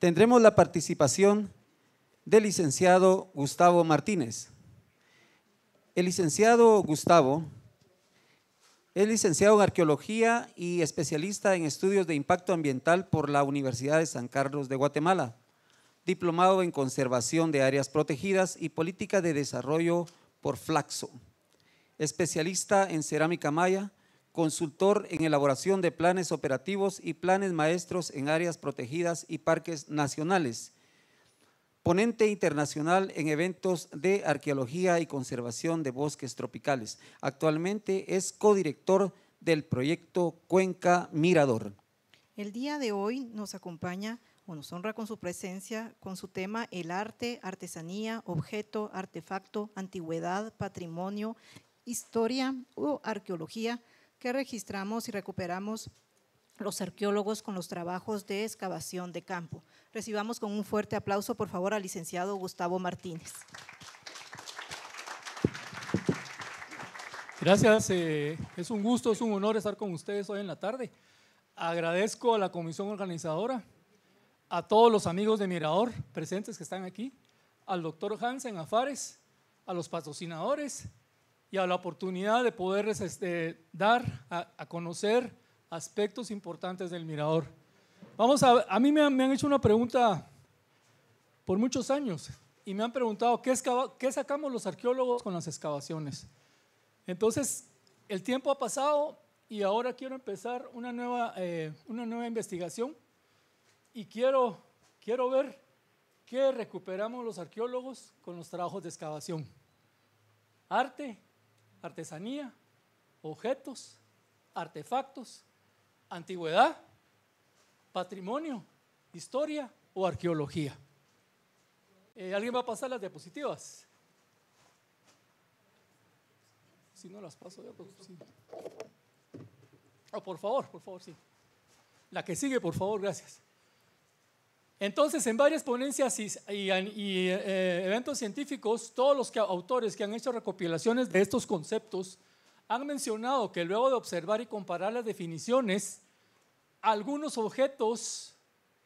tendremos la participación del licenciado Gustavo Martínez. El licenciado Gustavo es licenciado en Arqueología y especialista en estudios de impacto ambiental por la Universidad de San Carlos de Guatemala, diplomado en conservación de áreas protegidas y política de desarrollo por Flaxo, especialista en cerámica maya, consultor en elaboración de planes operativos y planes maestros en áreas protegidas y parques nacionales, ponente internacional en eventos de arqueología y conservación de bosques tropicales. Actualmente es codirector del proyecto Cuenca Mirador. El día de hoy nos acompaña o nos honra con su presencia con su tema el arte, artesanía, objeto, artefacto, antigüedad, patrimonio, historia o arqueología que registramos y recuperamos los arqueólogos con los trabajos de excavación de campo. Recibamos con un fuerte aplauso, por favor, al licenciado Gustavo Martínez. Gracias, es un gusto, es un honor estar con ustedes hoy en la tarde. Agradezco a la comisión organizadora, a todos los amigos de Mirador presentes que están aquí, al doctor Hansen Afares, a los patrocinadores y a la oportunidad de poderles dar a conocer aspectos importantes del Mirador. A mí me han hecho una pregunta por muchos años y me han preguntado ¿qué sacamos los arqueólogos con las excavaciones? Entonces, el tiempo ha pasado y ahora quiero empezar una nueva investigación y quiero ver qué recuperamos los arqueólogos con los trabajos de excavación. Arte, artesanía, objetos, artefactos, antigüedad, patrimonio, historia o arqueología. ¿Alguien va a pasar las diapositivas? Si no las paso, pues, sí. Oh, por favor, sí. La que sigue, por favor, gracias. Entonces, en varias ponencias y eventos científicos, todos los autores que han hecho recopilaciones de estos conceptos han mencionado que luego de observar y comparar las definiciones, algunos objetos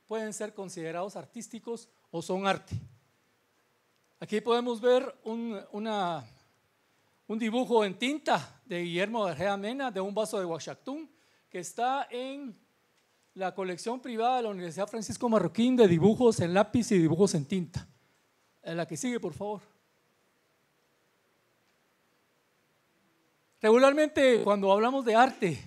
pueden ser considerados artísticos o son arte. Aquí podemos ver un dibujo en tinta de Guillermo Vergea Mena de un vaso de Huachactún que está en la colección privada de la Universidad Francisco Marroquín de dibujos en lápiz y dibujos en tinta. La que sigue, por favor. Regularmente cuando hablamos de arte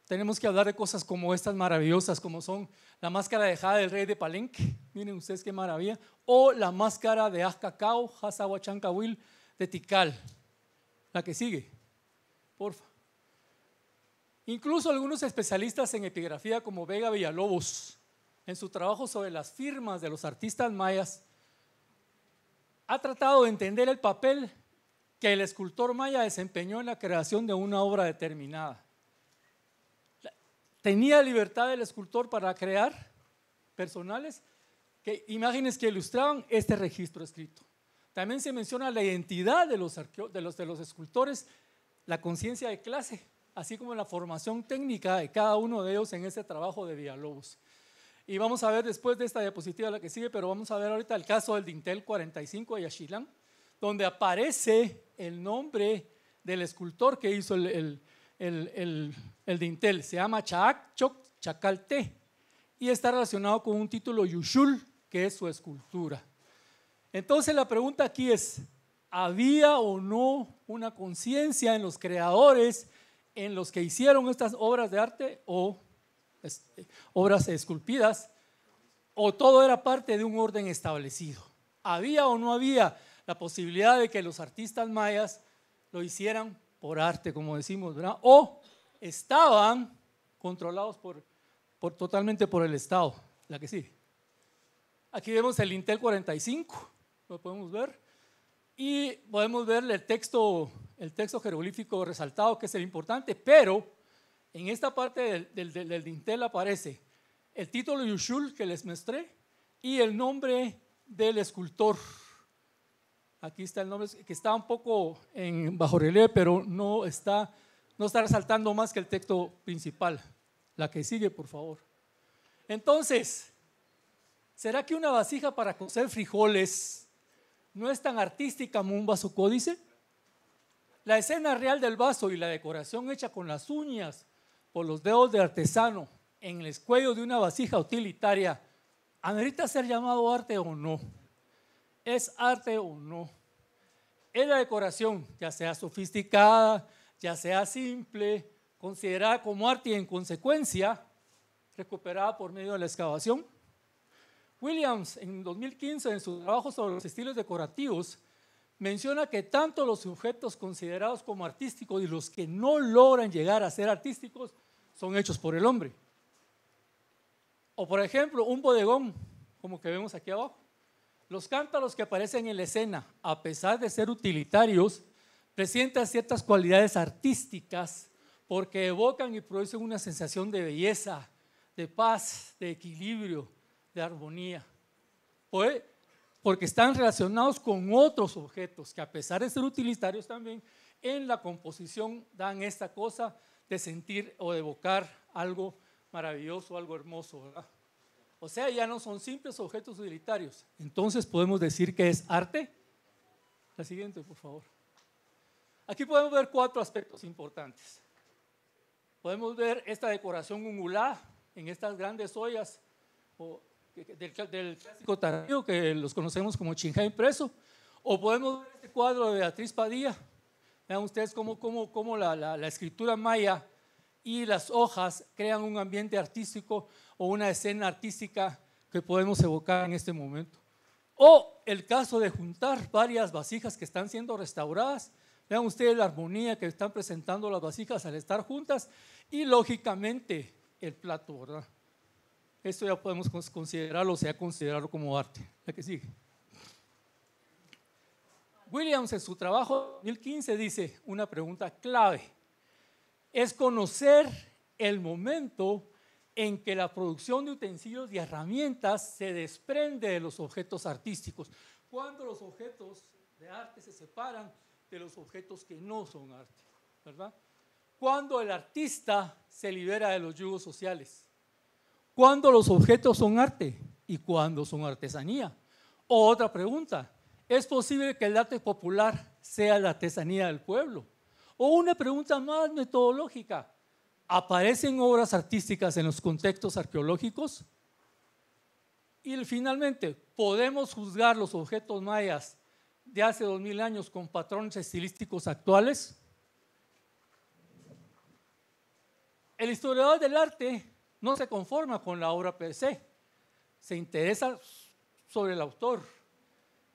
tenemos que hablar de cosas como estas maravillosas, como son la máscara de Jade del rey de Palenque, miren ustedes qué maravilla, o la máscara de Azcacao, Hazahuachancahuil de Tikal. La que sigue, porfa. Incluso algunos especialistas en epigrafía como Vega Villalobos, en su trabajo sobre las firmas de los artistas mayas, ha tratado de entender el papel que el escultor maya desempeñó en la creación de una obra determinada. Tenía libertad el escultor para crear personales, imágenes que ilustraban este registro escrito. También se menciona la identidad de los escultores, la conciencia de clase, así como la formación técnica de cada uno de ellos en ese trabajo de Villalobos. Y vamos a ver después de esta diapositiva la que sigue, pero vamos a ver ahorita el caso del dintel 45 de Yaxchilán, donde aparece el nombre del escultor que hizo el dintel. Se llama Chaak Choc Chacalte y está relacionado con un título Yushul, que es su escultura. Entonces la pregunta aquí es, ¿había o no una conciencia en los creadores, en los que hicieron estas obras de arte o obras esculpidas, o todo era parte de un orden establecido? ¿Había o no había la posibilidad de que los artistas mayas lo hicieran por arte, como decimos, ¿verdad? O estaban controlados totalmente por el Estado? La que sigue. Aquí vemos el dintel 45, lo podemos ver, y podemos ver el texto jeroglífico resaltado, que es el importante, pero en esta parte del dintel aparece el título Yushul que les mostré y el nombre del escultor. Aquí está el nombre, que está un poco en bajo relieve, pero no está resaltando más que el texto principal. La que sigue, por favor. Entonces, ¿Será que una vasija para cocer frijoles no es tan artística como un vaso códice? La escena real del vaso y la decoración hecha con las uñas por los dedos de artesano en el cuello de una vasija utilitaria, ¿amerita ser llamado arte o no? ¿Es arte o no? Es la decoración, ya sea sofisticada, ya sea simple, considerada como arte y en consecuencia recuperada por medio de la excavación. Williams en 2015 en su trabajo sobre los estilos decorativos menciona que tanto los objetos considerados como artísticos y los que no logran llegar a ser artísticos son hechos por el hombre. O por ejemplo, un bodegón, como que vemos aquí abajo. Los cántaros que aparecen en la escena, a pesar de ser utilitarios, presentan ciertas cualidades artísticas porque evocan y producen una sensación de belleza, de paz, de equilibrio, de armonía. Porque están relacionados con otros objetos que, a pesar de ser utilitarios también, en la composición dan esta cosa de sentir o de evocar algo maravilloso, algo hermoso, ¿verdad? O sea, ya no son simples objetos utilitarios. Entonces podemos decir que es arte. La siguiente, por favor. Aquí podemos ver 4 aspectos importantes. Podemos ver esta decoración ungulada en estas grandes ollas del clásico tardío que los conocemos como Chinchá impreso. O podemos ver este cuadro de Beatriz Padilla. Vean ustedes cómo la escritura maya y las hojas crean un ambiente artístico o una escena artística que podemos evocar en este momento. O el caso de juntar varias vasijas que están siendo restauradas. Vean ustedes la armonía que están presentando las vasijas al estar juntas y lógicamente el plato, ¿verdad? Esto ya podemos considerarlo, o sea, considerarlo como arte. La que sigue. Williams en su trabajo 2015 dice una pregunta clave. Es conocer el momento en que la producción de utensilios y herramientas se desprende de los objetos artísticos. Cuando los objetos de arte se separan de los objetos que no son arte, ¿verdad? Cuando el artista se libera de los yugos sociales. Cuando los objetos son arte y cuando son artesanía. O otra pregunta, ¿es posible que el arte popular sea la artesanía del pueblo? O una pregunta más metodológica, ¿aparecen obras artísticas en los contextos arqueológicos? Y finalmente, ¿podemos juzgar los objetos mayas de hace 2000 años con patrones estilísticos actuales? El historiador del arte no se conforma con la obra per se, se interesa sobre el autor,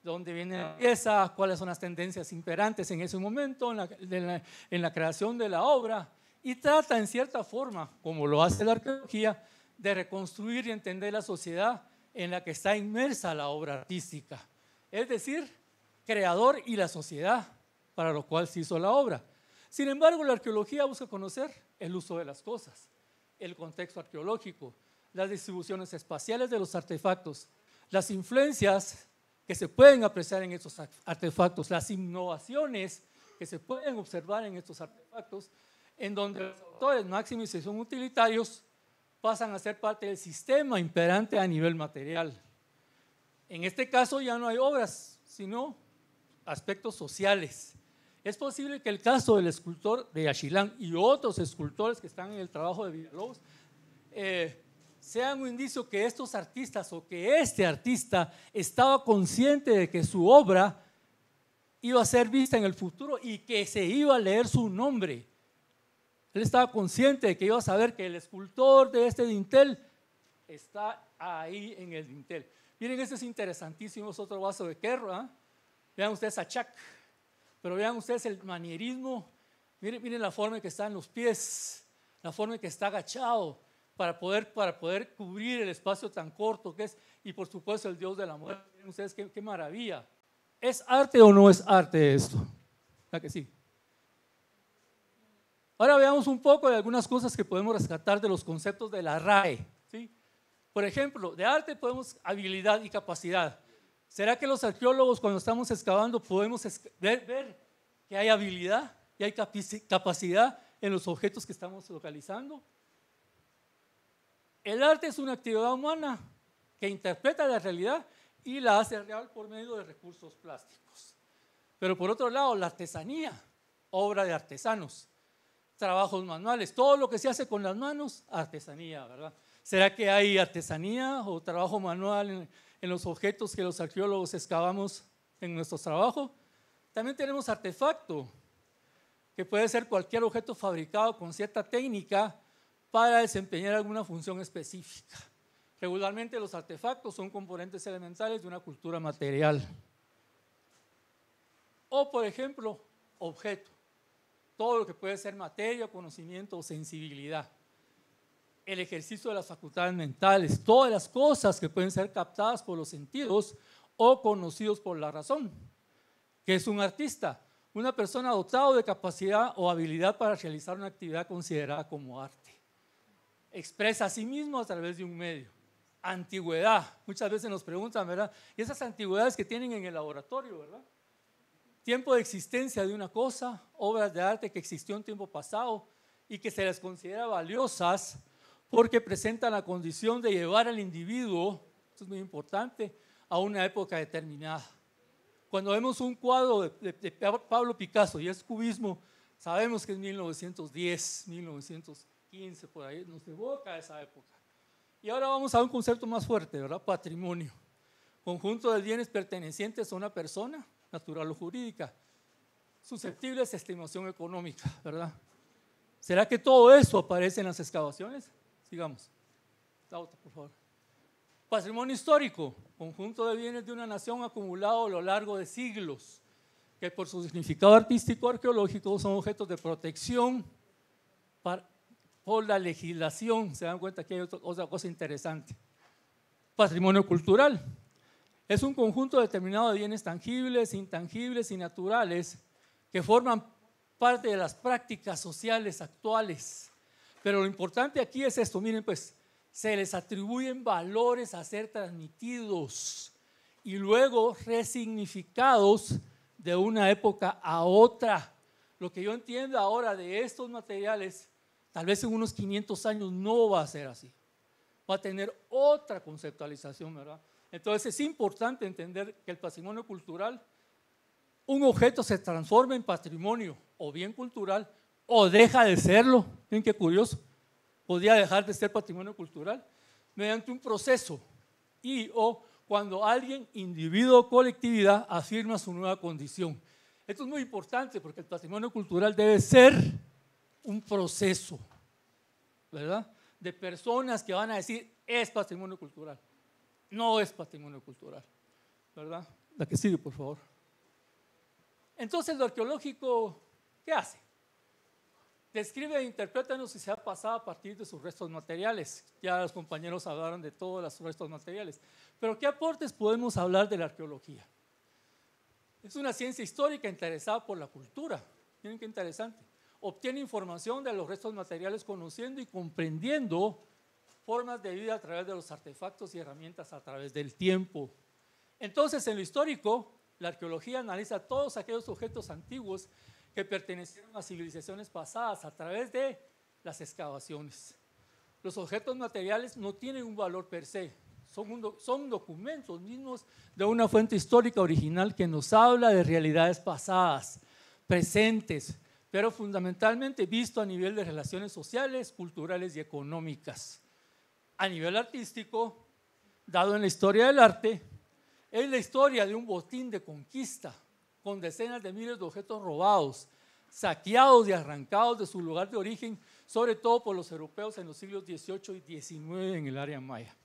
de dónde viene la pieza, cuáles son las tendencias imperantes en ese momento, en la creación de la obra, y trata en cierta forma, como lo hace la arqueología, de reconstruir y entender la sociedad en la que está inmersa la obra artística, es decir, creador y la sociedad para lo cual se hizo la obra. Sin embargo, la arqueología busca conocer el uso de las cosas, el contexto arqueológico, las distribuciones espaciales de los artefactos, las influencias que se pueden apreciar en estos artefactos, las innovaciones que se pueden observar en estos artefactos, en donde los autores máximos y son utilitarios pasan a ser parte del sistema imperante a nivel material. En este caso ya no hay obras, sino aspectos sociales. Es posible que el caso del escultor de Yaxchilán y otros escultores que están en el trabajo de Villalobos sean un indicio que estos artistas o que este artista estaba consciente de que su obra iba a ser vista en el futuro y que se iba a leer su nombre. Él estaba consciente de que iba a saber que el escultor de este dintel está ahí en el dintel. Miren, este es interesantísimo, es otro vaso de Querro, ¿eh? Vean ustedes a Chac, pero vean ustedes el manierismo, miren la forma en que están los pies, la forma en que está agachado para poder cubrir el espacio tan corto que es, y por supuesto el Dios de la muerte. Miren ustedes qué maravilla. ¿Es arte o no es arte esto? ¿La que sí? Ahora veamos un poco de algunas cosas que podemos rescatar de los conceptos de la RAE, ¿sí? Por ejemplo, de arte podemos habilidad y capacidad. ¿Será que los arqueólogos cuando estamos excavando podemos ver que hay habilidad y hay capacidad en los objetos que estamos localizando? ¿El arte es una actividad humana? que interpreta la realidad y la hace real por medio de recursos plásticos. Pero por otro lado, la artesanía, obra de artesanos, trabajos manuales, todo lo que se hace con las manos, artesanía, ¿verdad? ¿Será que hay artesanía o trabajo manual en los objetos que los arqueólogos excavamos en nuestros trabajos? También tenemos artefacto, que puede ser cualquier objeto fabricado con cierta técnica para desempeñar alguna función específica. Regularmente los artefactos son componentes elementales de una cultura material. O, por ejemplo, objeto. Todo lo que puede ser materia, conocimiento o sensibilidad. El ejercicio de las facultades mentales, todas las cosas que pueden ser captadas por los sentidos o conocidos por la razón. ¿Qué es un artista? Una persona dotada de capacidad o habilidad para realizar una actividad considerada como arte. Expresa a sí mismo a través de un medio. Antigüedad, muchas veces nos preguntan, ¿verdad? Y esas antigüedades que tienen en el laboratorio, ¿verdad? Tiempo de existencia de una cosa, obras de arte que existió en tiempo pasado y que se les considera valiosas porque presentan la condición de llevar al individuo, esto es muy importante, a una época determinada. Cuando vemos un cuadro de Pablo Picasso y es cubismo, sabemos que es 1910, 1915, por ahí, nos evoca a esa época. Y ahora vamos a un concepto más fuerte, ¿verdad? Patrimonio. Conjunto de bienes pertenecientes a una persona, natural o jurídica, susceptibles de estimación económica, ¿verdad? ¿Será que todo eso aparece en las excavaciones? Sigamos. La otra, por favor. Patrimonio histórico, conjunto de bienes de una nación acumulado a lo largo de siglos, que por su significado artístico arqueológico son objetos de protección por la legislación. Se dan cuenta que hay otra cosa interesante. Patrimonio cultural es un conjunto determinado de bienes tangibles, intangibles y naturales que forman parte de las prácticas sociales actuales. Pero lo importante aquí es esto, miren pues, se les atribuyen valores a ser transmitidos y luego resignificados de una época a otra. Lo que yo entiendo ahora de estos materiales, tal vez en unos 500 años no va a ser así. Va a tener otra conceptualización, ¿verdad? Entonces es importante entender que el patrimonio cultural, un objeto se transforma en patrimonio o bien cultural o deja de serlo. ¿Ven qué curioso? Podría dejar de ser patrimonio cultural mediante un proceso y o cuando alguien, individuo o colectividad, afirma su nueva condición. Esto es muy importante porque el patrimonio cultural debe ser un proceso, ¿verdad? De personas que van a decir, es patrimonio cultural, no es patrimonio cultural, ¿verdad? La que sigue, por favor. Entonces, lo arqueológico, ¿qué hace? Describe e interpreta una sociedad pasada a partir de sus restos materiales. Ya los compañeros hablaron de todos los restos materiales. Pero ¿qué aportes podemos hablar de la arqueología? Es una ciencia histórica interesada por la cultura. Miren qué interesante. Obtiene información de los restos materiales conociendo y comprendiendo formas de vida a través de los artefactos y herramientas a través del tiempo. Entonces, en lo histórico, la arqueología analiza todos aquellos objetos antiguos que pertenecieron a civilizaciones pasadas a través de las excavaciones. Los objetos materiales no tienen un valor per se, son documentos mismos de una fuente histórica original que nos habla de realidades pasadas, presentes, pero fundamentalmente visto a nivel de relaciones sociales, culturales y económicas. A nivel artístico, dado en la historia del arte, es la historia de un botín de conquista, con decenas de miles de objetos robados, saqueados y arrancados de su lugar de origen, sobre todo por los europeos en los siglos XVIII y XIX en el área maya.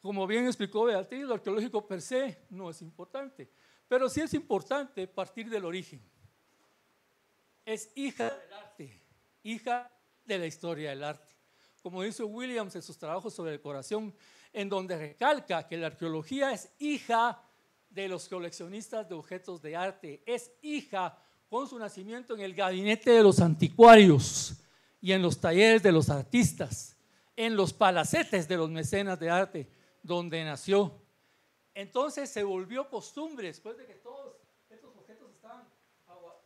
Como bien explicó Beatriz, lo arqueológico per se no es importante, pero sí es importante partir del origen. Es hija del arte, hija de la historia del arte. Como dice Williams en sus trabajos sobre decoración, en donde recalca que la arqueología es hija de los coleccionistas de objetos de arte, es hija con su nacimiento en el gabinete de los anticuarios y en los talleres de los artistas, en los palacetes de los mecenas de arte, donde nació. Entonces se volvió costumbre, después de que todos estos objetos estaban,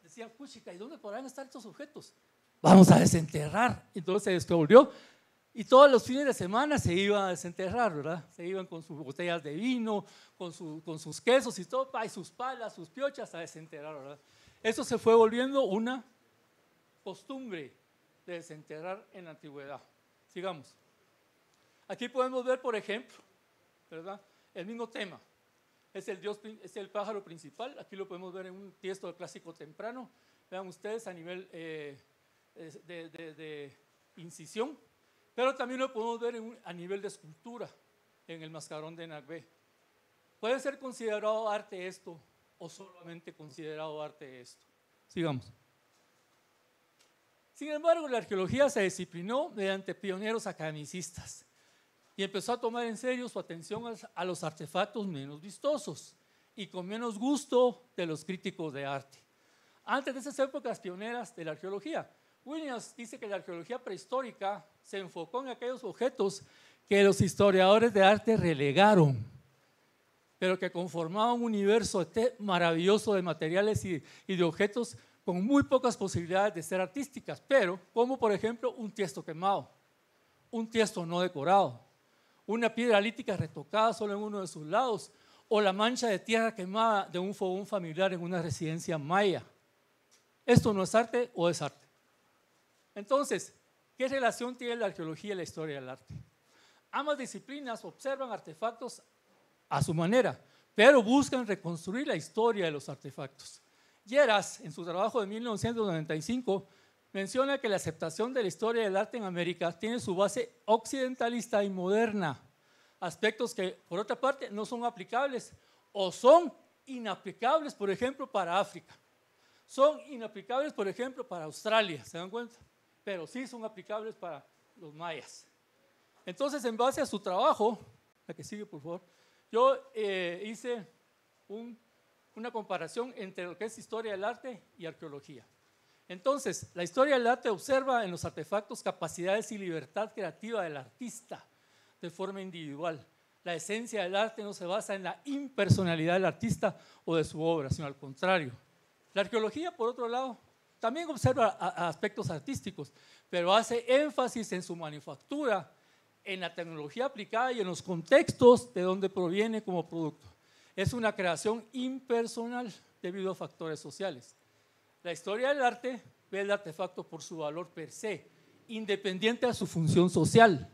decían, puchica, ¿y dónde podrán estar estos objetos? Vamos a desenterrar. Entonces se volvió Y todos los fines de semana se iban a desenterrar, ¿verdad? Se iban con sus botellas de vino, con sus quesos y todo, y sus palas, sus piochas a desenterrar, ¿verdad? Eso se fue volviendo una costumbre de desenterrar en la antigüedad. Sigamos. Aquí podemos ver, por ejemplo, ¿verdad? El mismo tema. Es el pájaro principal. Aquí lo podemos ver en un tiesto clásico temprano. Vean ustedes a nivel de incisión. Pero también lo podemos ver a nivel de escultura en el mascarón de Nagbé. ¿Puede ser considerado arte esto o solamente considerado arte esto? Sigamos. Sin embargo, la arqueología se disciplinó mediante pioneros academicistas y empezó a tomar en serio su atención a los artefactos menos vistosos y con menos gusto de los críticos de arte. Antes de esas épocas pioneras de la arqueología, Williams dice que la arqueología prehistórica se enfocó en aquellos objetos que los historiadores de arte relegaron, pero que conformaban un universo maravilloso de materiales y de objetos con muy pocas posibilidades de ser artísticas, pero como por ejemplo un tiesto quemado, un tiesto no decorado, una piedra lítica retocada solo en uno de sus lados, o la mancha de tierra quemada de un fogón familiar en una residencia maya. ¿Esto no es arte o es arte? Entonces, ¿qué relación tiene la arqueología y la historia del arte? Ambas disciplinas observan artefactos a su manera, pero buscan reconstruir la historia de los artefactos. Lleras, en su trabajo de 1995, menciona que la aceptación de la historia del arte en América tiene su base occidentalista y moderna, aspectos que, por otra parte, no son aplicables o son inaplicables, por ejemplo, para África. Son inaplicables, por ejemplo, para Australia, ¿se dan cuenta? Pero sí son aplicables para los mayas. Entonces, en base a su trabajo, la que sigue, por favor, yo hice una comparación entre lo que es historia del arte y arqueología. Entonces, la historia del arte observa en los artefactos capacidades y libertad creativa del artista de forma individual. La esencia del arte no se basa en la impersonalidad del artista o de su obra, sino al contrario. La arqueología, por otro lado, también observa aspectos artísticos, pero hace énfasis en su manufactura, en la tecnología aplicada y en los contextos de donde proviene como producto. Es una creación impersonal debido a factores sociales. La historia del arte ve el artefacto por su valor per se, independiente de su función social.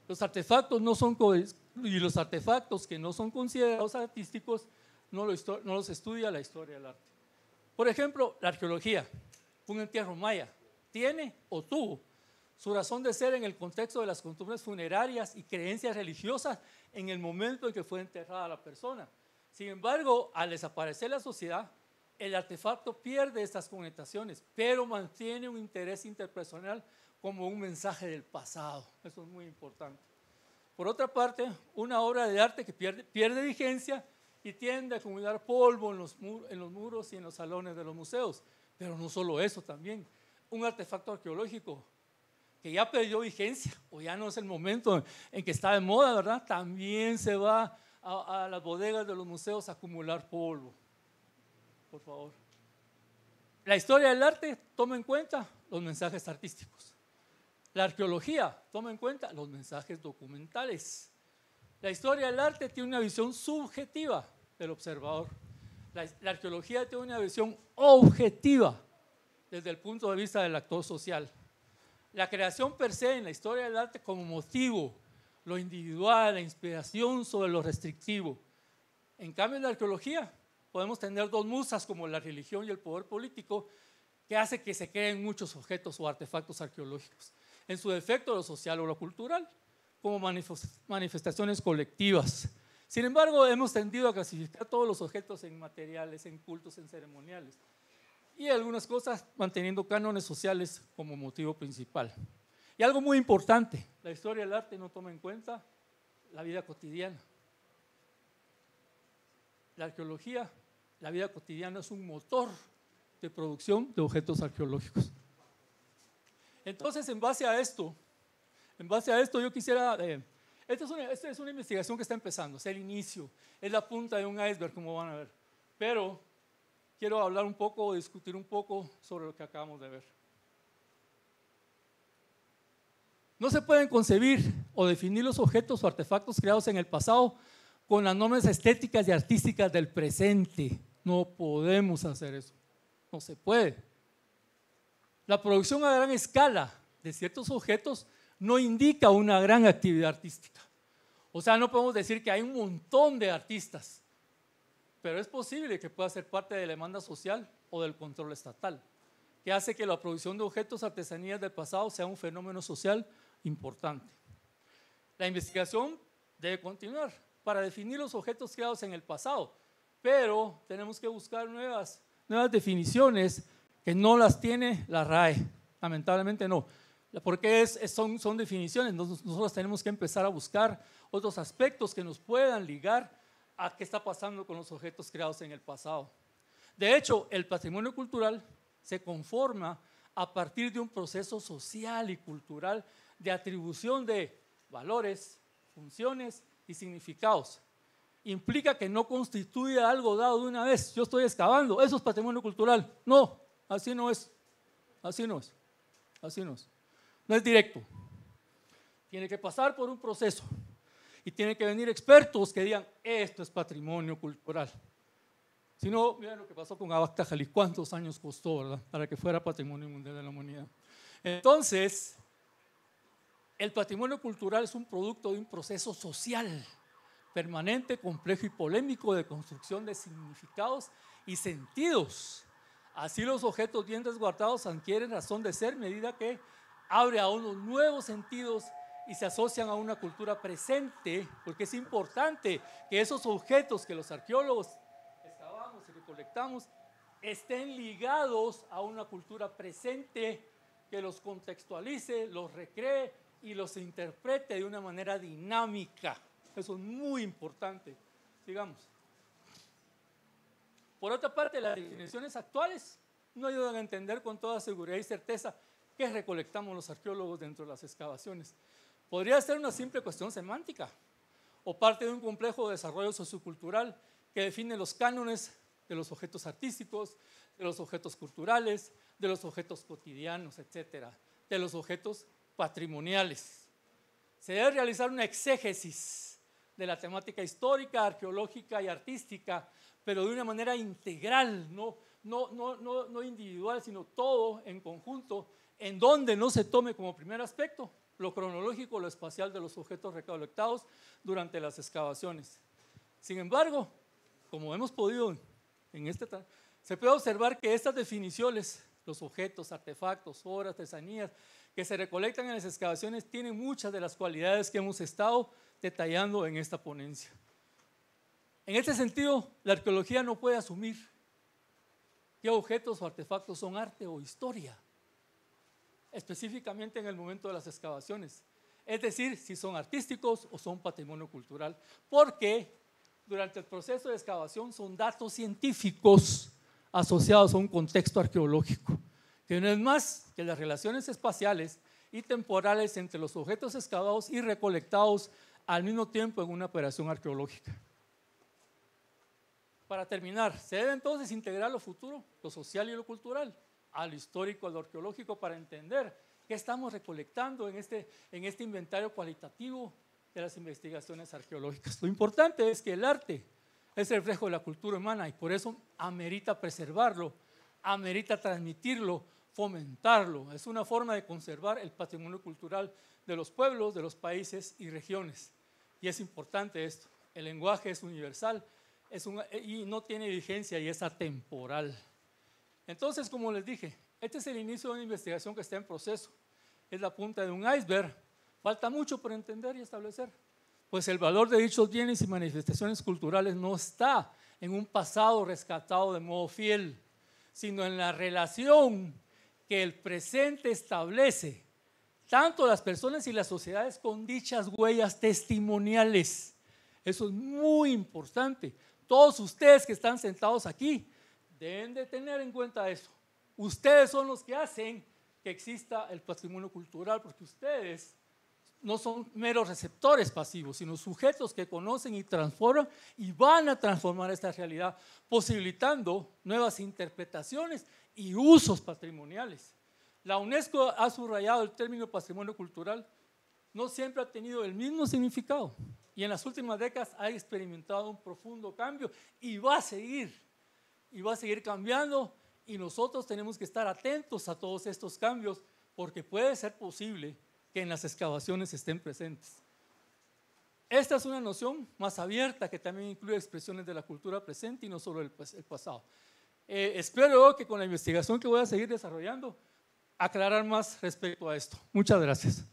Los artefactos y los artefactos que no son considerados artísticos no los estudia la historia del arte. Por ejemplo, la arqueología, un entierro maya, tiene o tuvo su razón de ser en el contexto de las costumbres funerarias y creencias religiosas en el momento en que fue enterrada la persona. Sin embargo, al desaparecer la sociedad, el artefacto pierde estas connotaciones, pero mantiene un interés interpersonal como un mensaje del pasado. Eso es muy importante. Por otra parte, una obra de arte que pierde vigencia y tiende a acumular polvo en los muros y en los salones de los museos. Pero no solo eso, también un artefacto arqueológico que ya perdió vigencia o ya no es el momento en que está de moda, ¿verdad? También se va a las bodegas de los museos a acumular polvo. Por favor. La historia del arte toma en cuenta los mensajes artísticos. La arqueología toma en cuenta los mensajes documentales. La historia del arte tiene una visión subjetiva del observador. La arqueología tiene una visión objetiva desde el punto de vista del actor social. La creación per se en la historia del arte como motivo, lo individual, la inspiración sobre lo restrictivo. En cambio, en la arqueología podemos tener dos musas como la religión y el poder político que hace que se creen muchos objetos o artefactos arqueológicos. En su defecto, lo social o lo cultural, como manifestaciones colectivas. Sin embargo, hemos tendido a clasificar todos los objetos en materiales, en cultos, en ceremoniales y algunas cosas manteniendo cánones sociales como motivo principal. Y algo muy importante, la historia del arte no toma en cuenta la vida cotidiana. La arqueología, la vida cotidiana es un motor de producción de objetos arqueológicos. Entonces, en base a esto yo quisiera, esta es una investigación que está empezando, es el inicio, es la punta de un iceberg, como van a ver, pero quiero hablar un poco, discutir un poco sobre lo que acabamos de ver. No se pueden concebir o definir los objetos o artefactos creados en el pasado con las normas estéticas y artísticas del presente. No podemos hacer eso, no se puede. La producción a gran escala de ciertos objetos no indica una gran actividad artística. O sea, no podemos decir que hay un montón de artistas, pero es posible que pueda ser parte de la demanda social o del control estatal, que hace que la producción de objetos artesanías del pasado sea un fenómeno social importante. La investigación debe continuar para definir los objetos creados en el pasado, pero tenemos que buscar nuevas definiciones que no las tiene la RAE, lamentablemente no, porque son definiciones. Nosotros tenemos que empezar a buscar otros aspectos que nos puedan ligar a qué está pasando con los objetos creados en el pasado. De hecho, el patrimonio cultural se conforma a partir de un proceso social y cultural de atribución de valores, funciones y significados. Implica que no constituye algo dado de una vez. Yo estoy excavando, eso es patrimonio cultural. No, así no es. Así no es. Así no es. No es directo. Tiene que pasar por un proceso y tienen que venir expertos que digan, esto es patrimonio cultural. Si no, miren lo que pasó con Abactajali, cuántos años costó, ¿verdad?, para que fuera patrimonio mundial de la humanidad. Entonces, el patrimonio cultural es un producto de un proceso social permanente, complejo y polémico de construcción de significados y sentidos. Así los objetos bien resguardados adquieren razón de ser a medida que abre a unos nuevos sentidos y se asocian a una cultura presente, porque es importante que esos objetos que los arqueólogos excavamos y recolectamos estén ligados a una cultura presente que los contextualice, los recree y los interprete de una manera dinámica. Eso es muy importante. Sigamos. Por otra parte, las definiciones actuales no ayudan a entender con toda seguridad y certeza qué recolectamos los arqueólogos dentro de las excavaciones. Podría ser una simple cuestión semántica o parte de un complejo desarrollo sociocultural que define los cánones de los objetos artísticos, de los objetos culturales, de los objetos cotidianos, etcétera, de los objetos patrimoniales. Se debe realizar una exégesis de la temática histórica, arqueológica y artística, pero de una manera integral, no individual, sino todo en conjunto, en donde no se tome como primer aspecto lo cronológico, lo espacial de los objetos recolectados durante las excavaciones. Sin embargo, como hemos podido se puede observar que estas definiciones, los objetos, artefactos, obras, artesanías que se recolectan en las excavaciones tienen muchas de las cualidades que hemos estado detallando en esta ponencia. En este sentido, la arqueología no puede asumir qué objetos o artefactos son arte o historia, específicamente en el momento de las excavaciones. Es decir, si son artísticos o son patrimonio cultural, porque durante el proceso de excavación son datos científicos asociados a un contexto arqueológico, que no es más que las relaciones espaciales y temporales entre los objetos excavados y recolectados al mismo tiempo en una operación arqueológica. Para terminar, se debe entonces integrar lo futuro, lo social y lo cultural, a lo histórico, a lo arqueológico, para entender qué estamos recolectando en este inventario cualitativo de las investigaciones arqueológicas. Lo importante es que el arte es el reflejo de la cultura humana y por eso amerita preservarlo, amerita transmitirlo, fomentarlo. Es una forma de conservar el patrimonio cultural de los pueblos, de los países y regiones. Y es importante esto. El lenguaje es universal y no tiene vigencia y es atemporal. Entonces, como les dije, este es el inicio de una investigación que está en proceso. Es la punta de un iceberg. Falta mucho por entender y establecer. Pues el valor de dichos bienes y manifestaciones culturales no está en un pasado rescatado de modo fiel, sino en la relación que el presente establece, tanto las personas y las sociedades con dichas huellas testimoniales. Eso es muy importante. Todos ustedes que están sentados aquí deben de tener en cuenta eso. Ustedes son los que hacen que exista el patrimonio cultural, porque ustedes no son meros receptores pasivos, sino sujetos que conocen y transforman y van a transformar esta realidad, posibilitando nuevas interpretaciones y usos patrimoniales. La UNESCO ha subrayado el término patrimonio cultural no siempre ha tenido el mismo significado y en las últimas décadas ha experimentado un profundo cambio y va a seguir cambiando, y nosotros tenemos que estar atentos a todos estos cambios porque puede ser posible que en las excavaciones estén presentes. Esta es una noción más abierta que también incluye expresiones de la cultura presente y no solo el pasado. Espero que con la investigación que voy a seguir desarrollando aclarar más respecto a esto. Muchas gracias.